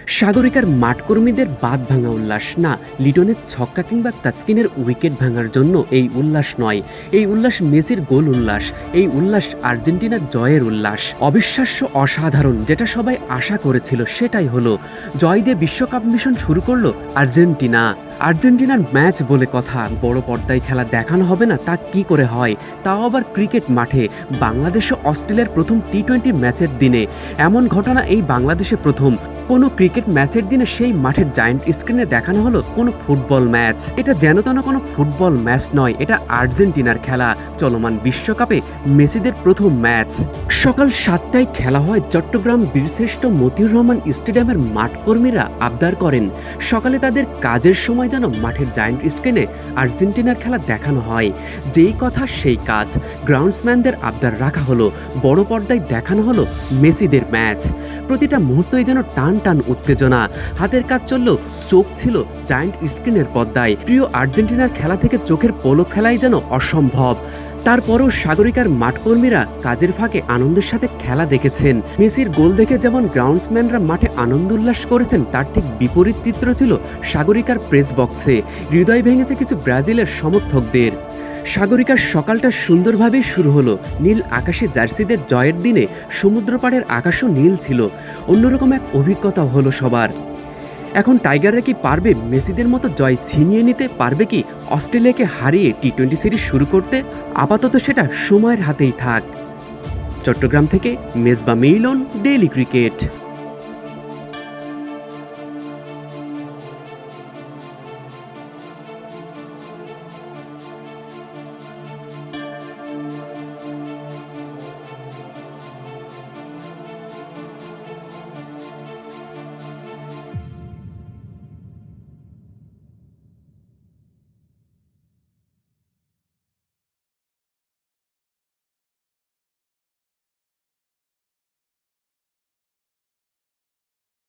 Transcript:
সাগরিকার মাঠকর্মীদের বাঁধ ভাঙা উল্লাস না, লিটনের ছক্কা কিংবা তাসকিনের উইকেট ভাঙার জন্য এই উল্লাস নয়। এই উল্লাস মেসির গোল উল্লাস, এই উল্লাস আর্জেন্টিনার জয়ের উল্লাস। অবিশ্বাস্য, অসাধারণ, যেটা সবাই আশা করেছিল সেটাই হলো। জয় দিয়ে বিশ্বকাপ মিশন শুরু করলো আর্জেন্টিনা। আর্জেন্টিনার ম্যাচ বলে কথা, বড় পর্দায় খেলা দেখানো হবে না তা কি করে হয়, তাও আবার ক্রিকেট মাঠে। বাংলাদেশে অস্ট্রেলিয়ার প্রথম টি-20 ম্যাচের দিনে এমন ঘটনা এই বাংলাদেশে প্রথম। কোনো ক্রিকেট ম্যাচের দিনে সেই মাঠের জায়ান্ট স্ক্রিনে দেখানো হলো কোনো ফুটবল ম্যাচ। এটা যেন তেন কোনো ফুটবল ম্যাচ নয়, এটা আর্জেন্টিনার খেলা, চলমান বিশ্বকাপে মেসিদের প্রথম ম্যাচ। সকাল 7টায় খেলা হয় চট্টগ্রাম বীরশ্রেষ্ঠ মতিউর রহমান স্টেডিয়ামের মাঠকর্মীরা আবদার করেন সকালে তাদের কাজের সময় যেন মাঠের জায়ান্ট স্ক্রিনে আর্জেন্টিনার খেলা দেখানো হয়। যেই কথা সেই কাজ, গ্রাউন্ডসম্যানদের আবদার রাখা হলো, বড় পর্দায় দেখানো হলো মেসিদের ম্যাচ। প্রতিটা মুহূর্তই যেন টান টান উত্তেজনা, হাতের কাজ চললেও চোখ ছিল জায়ান্ট স্ক্রিনের পর্দায়। প্রিয় আর্জেন্টিনার খেলা থেকে চোখের পলক ফেলাই যেন অসম্ভব। তারপরও সাগরিকার মাঠকর্মীরা কাজের ফাঁকে আনন্দের সাথে খেলা দেখেছেন। মেসির গোল দেখে যেমন গ্রাউন্ডসম্যানরা মাঠে আনন্দ উল্লাস করেছেন, তার ঠিক বিপরীত চিত্র ছিল সাগরিকার প্রেস বক্সে। হৃদয় ভেঙেছে কিছু ব্রাজিলের সমর্থকদের। সাগরিকার সকালটা সুন্দরভাবেই শুরু হলো। নীল আকাশে জার্সিদের জয়ের দিনে সমুদ্র পাড়ের আকাশও নীল ছিল। অন্যরকম এক অভিজ্ঞতা হলো সবার। এখন টাইগাররা কি পারবে মেসিদের মতো জয় ছিনিয়ে নিতে, পারবে কি অস্ট্রেলিয়াকে হারিয়ে টি-20 সিরিজ শুরু করতে? আপাতত সেটা সময়ের হাতেই থাক। চট্টগ্রাম থেকে মেজবা মিলন, ডেইলি ক্রিকেট।